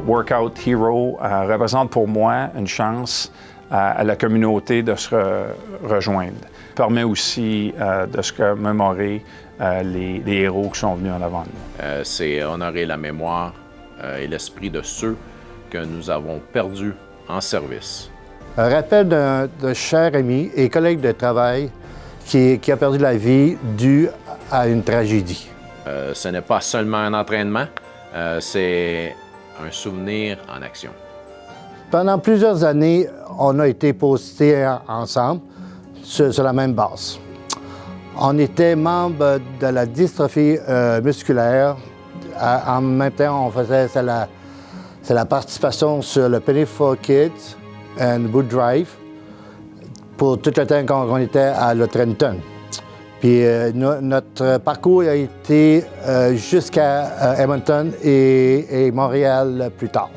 Workout Hero représente pour moi une chance à la communauté de se rejoindre. Permet aussi de se commémorer les héros qui sont venus en avant de nous. C'est honorer la mémoire et l'esprit de ceux que nous avons perdus en service. Un rappel d'un cher ami et collègue de travail qui a perdu la vie dû à une tragédie. Ce n'est pas seulement un entraînement, c'est un souvenir en action. Pendant plusieurs années, on a été postés ensemble sur la même base. On était membres de la dystrophie musculaire. En même temps, on faisait la participation sur le Penny for Kids et Boot Drive pour tout le temps qu'on était à Le Trenton. Puis notre parcours a été jusqu'à Edmonton et Montréal plus tard.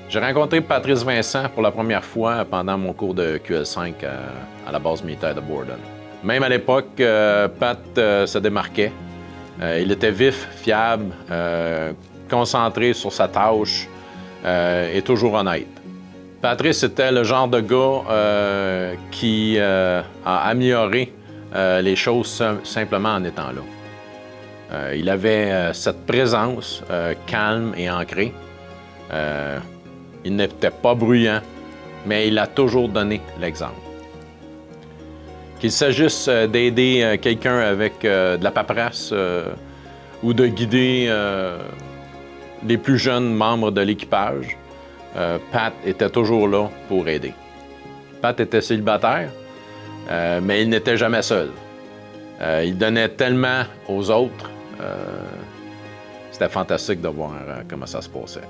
J'ai rencontré Patrice Vincent pour la première fois pendant mon cours de QL5 à la base militaire de Borden. Même à l'époque, Pat se démarquait. Il était vif, fiable, concentré sur sa tâche et toujours honnête. Patrice était le genre de gars qui a amélioré les choses simplement en étant là. Il avait cette présence calme et ancrée. Il n'était pas bruyant, mais il a toujours donné l'exemple. Qu'il s'agisse d'aider quelqu'un avec de la paperasse ou de guider les plus jeunes membres de l'équipage, Pat était toujours là pour aider. Pat était célibataire, mais il n'était jamais seul. Il donnait tellement aux autres. C'était fantastique de voir comment ça se passait.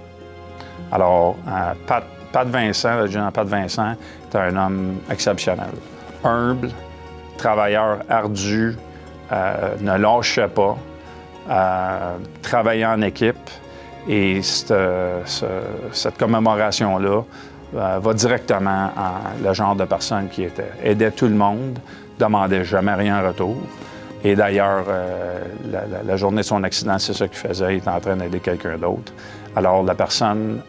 Alors, Pat Vincent, le général Pat Vincent, est un homme exceptionnel. Humble, travailleur ardu, ne lâchait pas, travaillait en équipe. Et cette commémoration-là va directement à le genre de personne qui était. Aidait tout le monde, demandait jamais rien en retour. Et d'ailleurs, la journée de son accident, c'est ça qu'il faisait, il était en train d'aider quelqu'un d'autre. Alors, la personne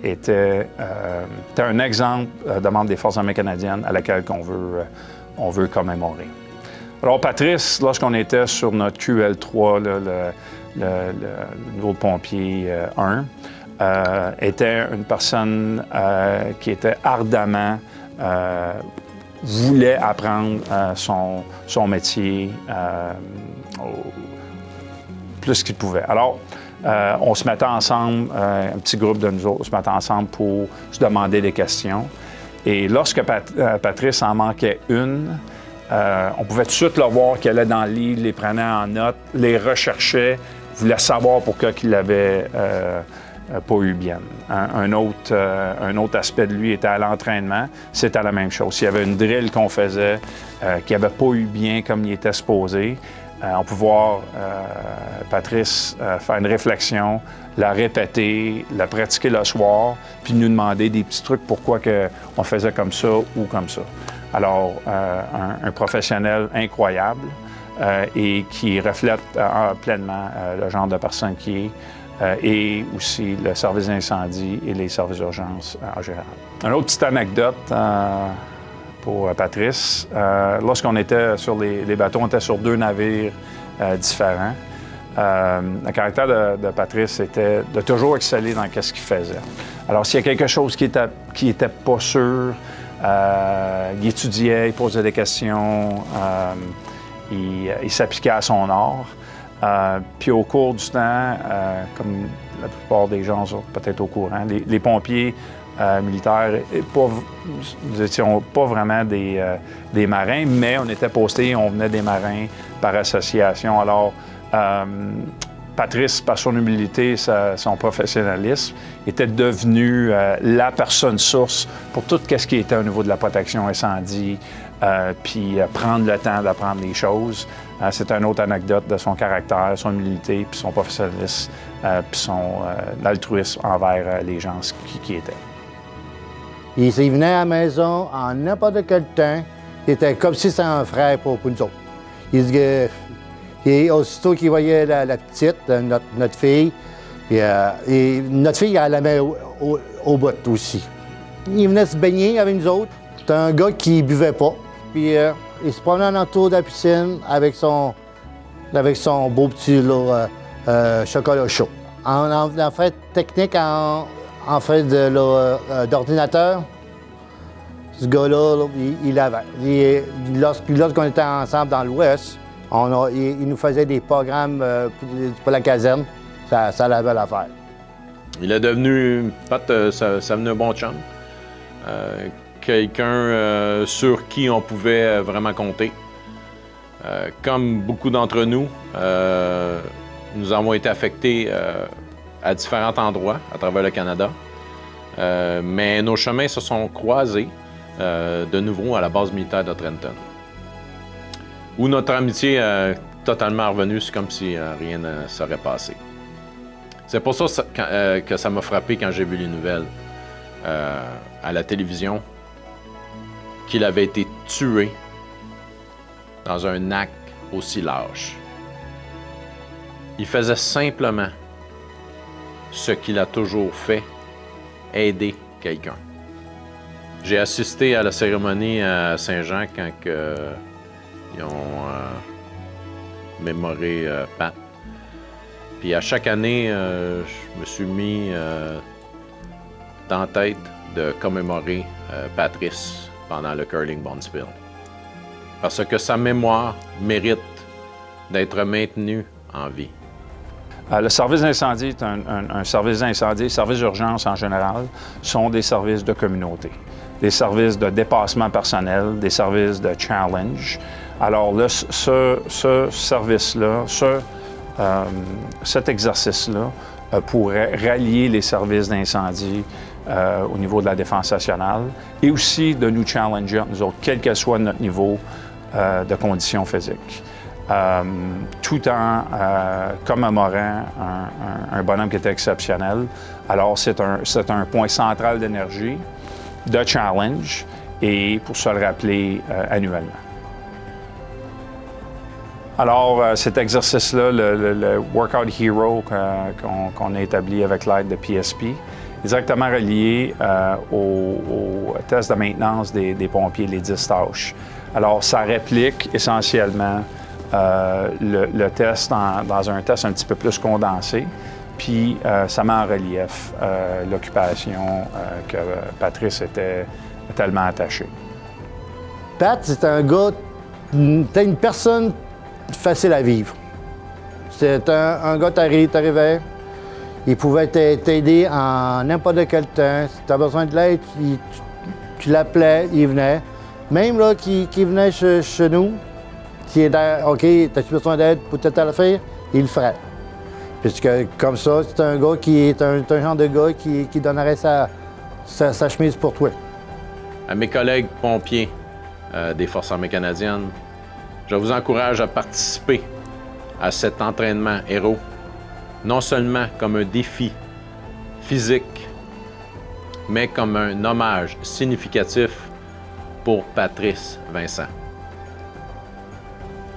était un exemple de membre des Forces armées canadiennes à laquelle on veut commémorer. Alors, Patrice, lorsqu'on était sur notre QL3, le niveau de pompier 1, était une personne qui était ardemment, voulait apprendre son métier plus qu'il pouvait. Alors, on se mettait ensemble, un petit groupe de nous autres, on se mettait ensemble pour se demander des questions. Et lorsque Patrice en manquait une, on pouvait tout de suite le voir qu'il allait dans le livre, les prenait en note, les recherchait, voulait savoir pourquoi il l'avait pas eu bien. Un autre aspect de lui était à l'entraînement, c'était la même chose. S'il y avait une drill qu'on faisait qui n'avait pas eu bien comme il était supposé, on peut voir Patrice faire une réflexion, la répéter, la pratiquer le soir, puis nous demander des petits trucs pourquoi on faisait comme ça ou comme ça. Alors, un professionnel incroyable et qui reflète pleinement le genre de personne qui est et aussi le service d'incendie et les services d'urgence en général. Une autre petite anecdote pour Patrice. Lorsqu'on était sur les bateaux, on était sur 2 navires différents. Le caractère de Patrice était de toujours exceller dans ce qu'il faisait. Alors, s'il y a quelque chose qui était pas sûr, il étudiait, il posait des questions, il s'appliquait à son art. Puis au cours du temps, comme la plupart des gens sont peut-être au courant, les pompiers militaires, nous n'étions pas vraiment des marins, mais on était postés, on venait des marins par association. Alors, Patrice, par son humilité, son professionnalisme, était devenu la personne source pour tout ce qui était au niveau de la protection incendie, puis prendre le temps d'apprendre les choses. C'est une autre anecdote de son caractère, son humilité, puis son professionnalisme, puis son altruisme envers les gens qui étaient. Il venait à la maison en n'importe quel temps. Il était comme si c'était un frère pour nous autres. Et aussitôt qu'il voyait la petite, notre fille, Et notre fille, elle la met au bout aussi. Il venait se baigner avec nous autres. C'était un gars qui buvait pas. Puis il se promenait en autour de la piscine avec son beau petit chocolat chaud. En fait technique, en fait d'ordinateur, ce gars-là, il avait. Lorsqu'on était ensemble dans l'Ouest, il nous faisait des programmes pour la caserne. Ça l'avait l'affaire. Il est devenu, Pat, ça venait un bon chum. Quelqu'un sur qui on pouvait vraiment compter. Comme beaucoup d'entre nous, nous avons été affectés à différents endroits à travers le Canada. Mais nos chemins se sont croisés de nouveau à la base militaire de Trenton, où notre amitié est totalement revenue, c'est comme si rien ne serait passé. C'est pour ça que ça m'a frappé quand j'ai vu les nouvelles à la télévision qu'il avait été tué dans un acte aussi lâche. Il faisait simplement ce qu'il a toujours fait, aider quelqu'un. J'ai assisté à la cérémonie à Saint-Jean quand ils ont mémoré Pat. Puis à chaque année, je me suis mis dans la tête de commémorer Patrice pendant le Curling Bonspiel. Parce que sa mémoire mérite d'être maintenue en vie. Le service d'incendie est un service d'incendie. Services d'urgence en général sont des services de communauté, des services de dépassement personnel, des services de challenge. Alors là, ce service-là, cet exercice-là pourrait rallier les services d'incendie au niveau de la Défense nationale et aussi de nous challenger, nous autres, quel que soit notre niveau de conditions physiques. Tout en commémorant un bonhomme qui était exceptionnel. Alors, c'est un point central d'énergie, de challenge, et pour se le rappeler annuellement. Alors, cet exercice-là, le Workout Hero qu'on a établi avec l'aide de PSP, est directement relié au test de maintenance des pompiers, les 10 tâches. Alors, ça réplique essentiellement le test dans un test un petit peu plus condensé, puis ça met en relief l'occupation que Patrice était tellement attaché. Pat, c'est un gars, c'était une personne facile à vivre. C'était un gars, t'arrivais, il pouvait t'aider en n'importe quel temps. Si tu as besoin de l'aide, tu l'appelais, il venait. Même là, qui venait chez nous, qui est OK, t'as-tu besoin d'aide pour telle affaire, il le ferait. Puisque comme ça, c'est un gars qui est un genre de gars qui donnerait sa chemise pour toi. À mes collègues pompiers des Forces armées canadiennes, je vous encourage à participer à cet entraînement héros, non seulement comme un défi physique, mais comme un hommage significatif pour Patrice Vincent.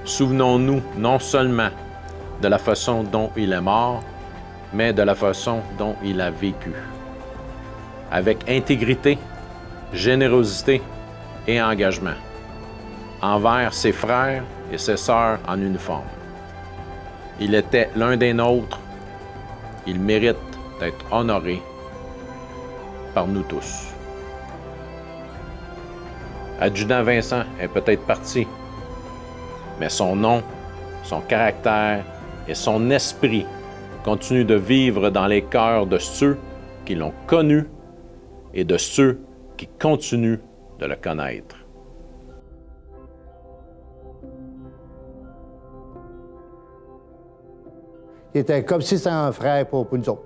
Souvenons-nous non seulement de la façon dont il est mort, mais de la façon dont il a vécu. Avec intégrité, générosité et engagement envers ses frères et ses sœurs en uniforme. Il était l'un des nôtres. Il mérite d'être honoré par nous tous. Adjudant Vincent est peut-être parti, mais son nom, son caractère et son esprit continuent de vivre dans les cœurs de ceux qui l'ont connu et de ceux qui continuent de le connaître. Il était comme si c'était un frère pour nous autres.